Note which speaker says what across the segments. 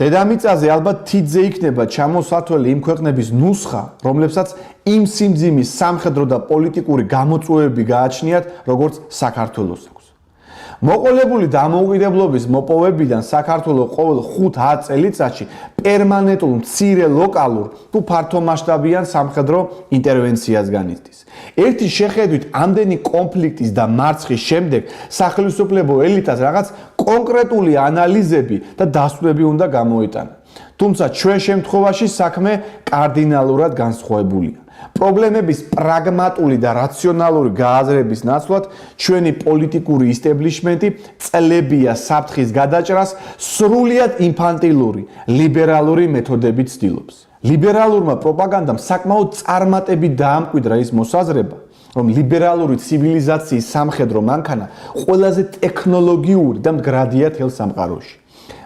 Speaker 1: დედამიწაზე ალბათ თითზე იქნება ჩამოსათველი იმ ქვეყნების ნუსხა, რომლებსაც იმ სიმძიმის სამხედრო და პოლიტიკური გამოწვევები გააჩნიათ, როგორც საქართველოს აქვს. მოყოლებული დამოუკიდებლობის მოპოვებიდან საქართველოს ყოველ 5-10 წელიწადში პერმანენტულ მცირე ლოკალურ თუ ფართომასშტაბიან სამხედრო ინტერვენციას განიცდის. ერთი შეხედვით ამდენი კონფლიქტის და მარცხის შემდეგ სახელმწიფო ელიტას რაღაც კონკრეტული ანალიზები და დასკვნები უნდა გამოეტანა. თუმცა ჩვენ შემთხვევაში საქმე კარდინალურად განსხვავებულია. პრობლემების პრაგმატული და რაციონალური გააზრების ნაცვლად ჩვენი პოლიტიკური ისტებლიშმენტი წლებია საფრთხის გადაჭრას სრულიად ინფანტილური, ლიბერალური მეთოდებით ცდილობს. ლიბერალურმა პროპაგანდამ საკმაოდ წარმატებით დაამკვიდრა ის მოსაზრება, რომ ლიბერალური ცივილიზაციის სამხედრო მანქანა ყველაზე ტექნოლოგიური და მდგრადია თელ სამყაროში.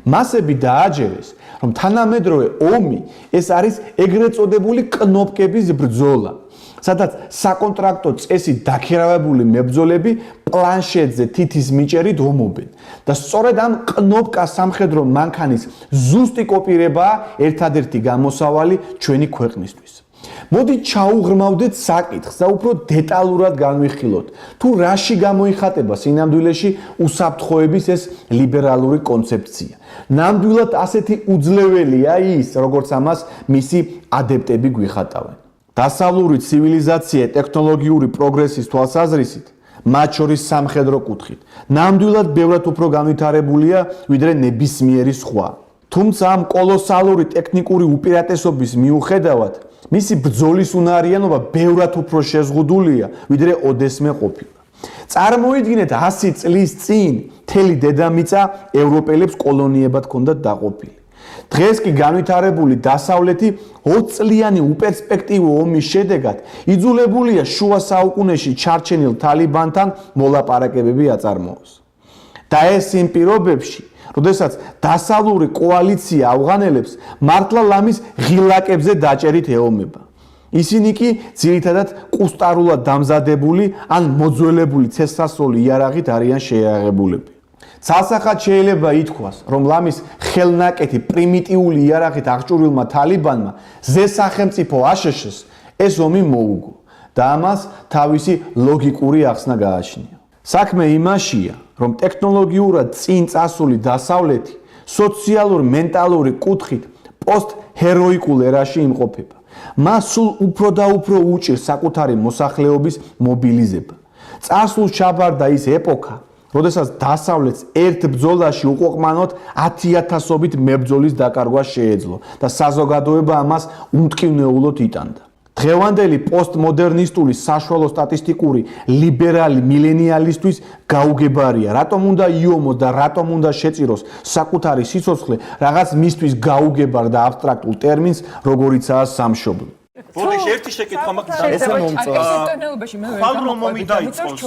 Speaker 1: მასები დააჯერეს, რომ თანამედროვე ომი ეს არის ეგრეთ წოდებული კნოპკების ბრძოლა, სადაც საკონტრაქტო წესით დაქირავებული მებრძოლები პლანშეტზე თითის მიჭერით ომობენ და სწორედ ამ კნოპკა სამხედრო მანქანის ზუსტი კოპირებაა ერთადერთი გამოსავალი ჩვენი ქვეყნისთვის. მოდით ჩაუღრმავდეთ საკითხს და უფრო დეტალურად განვიხილოთ, თუ რაში გამოიხატება სინამდვილეში უსაფრთხოების ეს ლიბერალური კონცეფცია. ნამდვილად ასეთი უძლეველია ის, როგორც ამას მისი ადეპტები გვიხატავენ. დასავლური ცივილიზაცია ტექნოლოგიური პროგრესის თვალსაზრისით, მათ შორის სამხედრო კუთხით, ნამდვილად ბევრად უფრო განვითარებულია, ვიდრე ნებისმიერი სხვა. თუმცა ამ კოლოსალური ტექნიკური უპირატესობის მიუხედავად, მისი ბრძოლის უნარიანობა ბევრად უფრო შეზღუდულია, ვიდრე ოდესმე ყოფილა. წარმოიდგინეთ 100 წლის წინ მთელი დედამიწა ევროპელებს კოლონიებად ჰქონდათ დაყოფილი. დღეს კი განვითარებული დასავლეთი 20 წლიანი უპერსპექტივო ომის შედეგად იძულებულია შუა საუკუნეში ჩარჩენილ თალიბანთან მოლაპარაკებები აწარმოოს. და ეს იმ პირობებში, როდესაც დასავლური კოალიცია ავღანელებს მართლა ლამის ღილაკებზე დაჭერით ეომება. ისინი კი ძირითადად კუსტარულად დამზადებული ან მოძველებული ცეცხლსასროლი იარაღით არიან შეიარაღებულები. ცალსახად შეიძლება ითქვას, რომ ლამის ხელნაკეთი პრიმიტიული იარაღით აღჭურვილმა თალიბანმა ზესახელმწიფო აშშ-ს ეს ომი მოუგო და ამას თავისი ლოგიკური ახსნა გააჩნია. საქმე იმაშია, რომ ტექნოლოგიურად წინ წასული დასავლეთი სოციალურ-მენტალური კუთხით პოსტ-ჰეროიკულ ერაში იმყოფება. მას სულ უფრო და უფრო უჭირს საკუთარი მოსახლეობის მობილიზება. წასულ ჩაბარდა ის ეპოქა, როდესაც დასავლეთს ერთ ბრძოლაში უყოყმანოდ 10,000-ობით მებრძოლის დაკარგვა შეეძლო და საზოგადოება ამას უმტკივნეულოდ იტანდა. დღევანდელი პოსტმოდერნისტული საშუალო სტატისტიკური ლიბერალი მილენიალისტვის გაუგებარია, რატომ უნდა იომოს და რატომ უნდა შეწიროს საკუთარი სიცოცხლე რაღაც მისთვის გაუგებარ და აბსტრაქტულ ტერმინს, როგორიცაა სამშობლო.
Speaker 2: ბოდიში ერთი შეკითხვა მაქვს
Speaker 3: ესა მომწონს.
Speaker 2: ხვალ რომ ომი დაიწყოს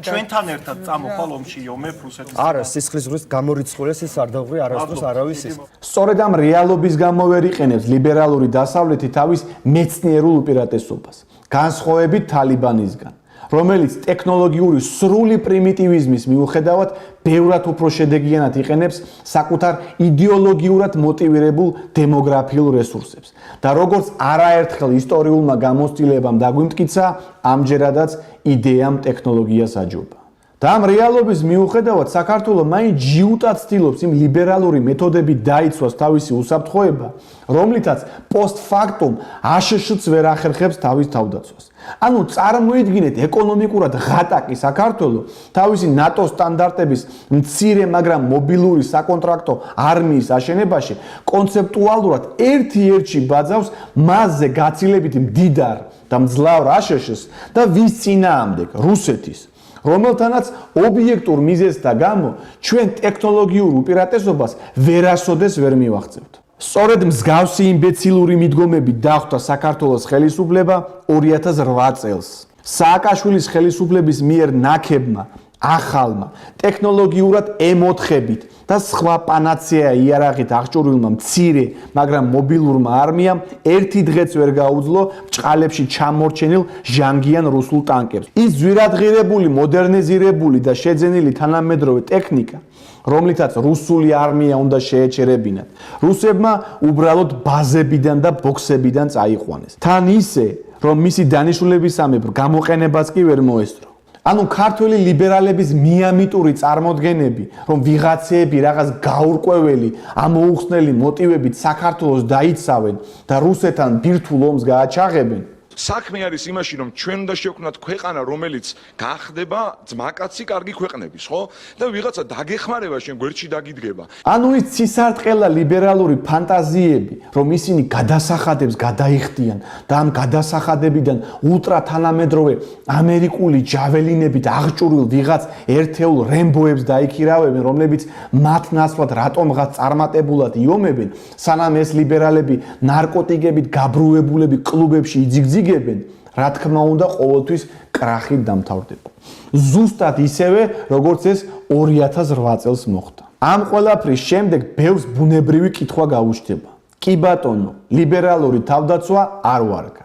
Speaker 2: ჩვენთან ერთად წამოხვალ ომში იომებ რუსეთის.
Speaker 3: არა, სისხლის ზღვის გამორიცხულეს ის არ დაღვი არასდროს არავის ის.
Speaker 1: სწორედ ამ რეალობის გამო ვერ იყენებს ლიბერალური დასავლეთი თავის მეცნიერულ უპირატესობას, განსხვავებით თალიბანისგან, რომელიც ტექნოლოგიური სრული პრიმიტივიზმის მიუხედავად ბევრად უფრო შედეგიანად იყენებს საკუთარ იდეოლოგიურად მოტივირებულ დემოგრაფიულ რესურსებს და როგორც არაერთხელ ისტორიულმა გამოცდილებამ დაგვიმტკიცა, ამჯერადაც იდეამ ტექნოლოგიას აჯობა. და ამ რეალობის მიუხედავად საქართველო მაინც ჯიუტად ცდილობს იმ ლიბერალური მეთოდებით დაიცვას თავისი უსაფრთხოება, რომლითაც პოსტფაქტუმ აშშ-ც ვერ ახერხებს თავის თავდაცვას. ანუ წარმოიდგინეთ ეკონომიკურად ღატაკი საქართველო თავისი ნატო სტანდარტების მცირე, მაგრამ მობილური საკონტრაქტო არმიის აშენებაში კონცეპტუალურად ერთ-ერთში ბაძავს მასზე გაცილებით მდიდარ და მძლავრ აშშ-ს და ვის წინააღმდეგ, რუსეთის, რომელთანაც ობიექტურ მიზეზთა გამო ჩვენ ტექნოლოგიურ უპირატესობას ვერასოდეს ვერ მივაღწევთ. სწორედ მსგავსი იმბეცილური მიდგომები დახვდა საქართველოს ხელისუფლება 2008 წელს. სააკაშვილის ხელისუფლების მიერ ნაქებმა, ახალმა, ტექნოლოგიურად ემოთხებით და სხვა პანაცეა იარაღით აღჭურვილმა მცირე, მაგრამ მობილურმა არმიამ ერთი დღეც ვერ გაუძლო ბჭყალებში ჩამორჩენილ ჟანგიან რუსულ ტანკებს. ის ძვირადღირებული, მოდერნიზირებული და შეძენილი თანამედროვე ტექნიკა რომლითაც რუსული არმია უნდა შეეჩერებინათ. რუსებმა უბრალოდ ბაზებიდან და ბოქსებიდან წაიყვანეს. თან ისე, რომ მისი დანიშნულებისამებრ გამოყენებას კი ვერ მოესწრო. ანუ ქართველი ლიბერალების მიამიტური წარმოდგენები, რომ ვიღაცეები რაღაც გაურკვეველი, ამოუხსნელი მოტივებით საქართველოს დაიცავენ და რუსეთთან ბირთვულ ომს გააჩაღებენ,
Speaker 4: საქმე არის იმაში, რომ ჩვენ უნდა შევქმნათ ქვეყანა, რომელიც გახდება ძმაკაცი კარგი ქვეყნების, ხო? და ვიღაცა დაგეხმარება შენ გვერდში დაგიდგება.
Speaker 1: ანუ ის ცისარტყელა ლიბერალური ფანტაზიები, რომ ისინი გადასახადებს გადაიხდიან და ამ გადასახადებიდან ულტრათანამედროვე ამერიკული ჯაველინებით აღჭურვილ ვიღაც ერთეულ რემბოებს დაიქირავებენ, რომლებიც მათ ნაცვლად რატომღაც წარმატებულად იომებენ, სანამ ეს ლიბერალები ნარკოტიკებით გაბრუებულები კლუბებში იძიგძიგებენ, რა თქმა უნდა, ყოველთვის კრახით დამთავრდება. ზუსტად ისევე, როგორც ეს 2008 წელს მოხდა. ამ ყველაფრის შემდეგ ბევრს ბუნებრივი კითხვა გაუჩნდება. კი ბატონო, ლიბერალური თავდაცვა არ ვარგა.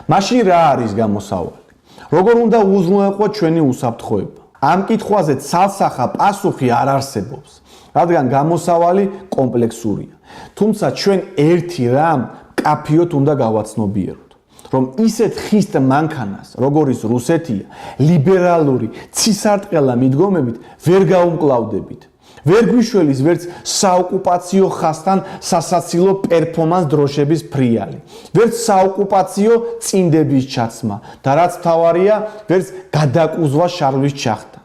Speaker 1: მაშინ რა არის გამოსავალი? როგორ უნდა უზრუნველყო ჩვენი უსაფრთხოება? ამ კითხვაზე ცალსახა პასუხი არ არსებობს, რადგან გამოსავალი კომპლექსურია. თუმცა ჩვენ ერთი რამ კაფიოთ უნდა გავაცნობიეროთ. რომ ისეთ ხისტ მანქანას, როგორიც რუსეთია, ლიბერალური ცისარტყელა მიდგომებით ვერ გაუმკლავდებით. ვერ გვიშველის ვერც საოკუპაციო ხასთან სასაცილო პერფორმანს დროშების ფრიალი, ვერც საოკუპაციო წინდების ჩაცმა და რაც მთავარია, ვერც გადაკუზვა შარვის ჩახტა.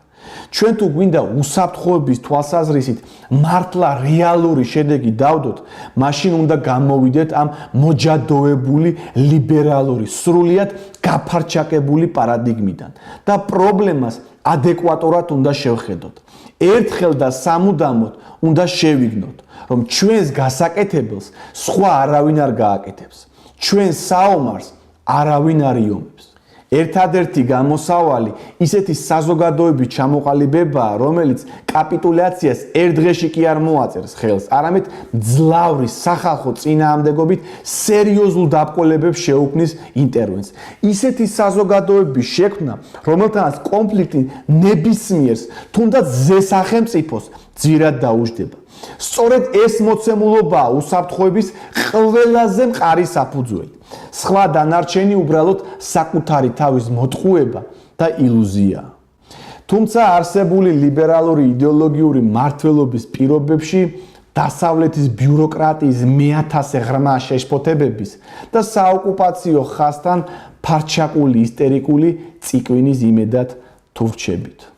Speaker 1: ჩვენ თუ გვინდა უსაფრთხოების თვალსაზრისით მართლა რეალური შედეგი დავდოთ, მაშინ უნდა გამოვიდეთ ამ მოჯადოებული ლიბერალური, სრულიად გაფარჩაკებული პარადიგმიდან და პრობლემას ადეკვატურად უნდა შევხედოთ. ერთხელ და სამუდამოდ უნდა შევიგნოთ, რომ ჩვენს გასაკეთებელს სხვა არავინ არ გააკეთებს. ჩვენ საომარს არავინ არ იომებს. ერთადერთი გამოსავალი ისეთი საზოგადოების ჩამოყალიბებაა, რომელიც კაპიტულაციას ერთ დღეში კი არ მოაწერს ხელს, არამედ მძლავრი სახალხო წინააღმდეგობით სერიოზულ დაბრძოლებებს შეუქმნის ინტერვენს. ისეთი საზოგადოების შექმნა, რომელთანაც კონფლიქტი ნებისმიერს, თუნდაც ზესახელმწიფოს ძირად დაუჯდება. სწორედ ეს მოცემულობაა უსაფრთხოების ყველაზე მყარი საფუძველი. სხვა დანარჩენი უბრალოდ საკუთარი თავის მოტყუება და ილუზიაა. თუმცა არსებული ლიბერალური იდეოლოგიური მართლობის პირობებში დასავლეთის ბიუროკრატიის მეათასე ღრმა შეშფოთებების და საოკუპაციო ხასთან ფარჩაკული ისტერიკული წიკვინის იმედად თუ ვრჩებით.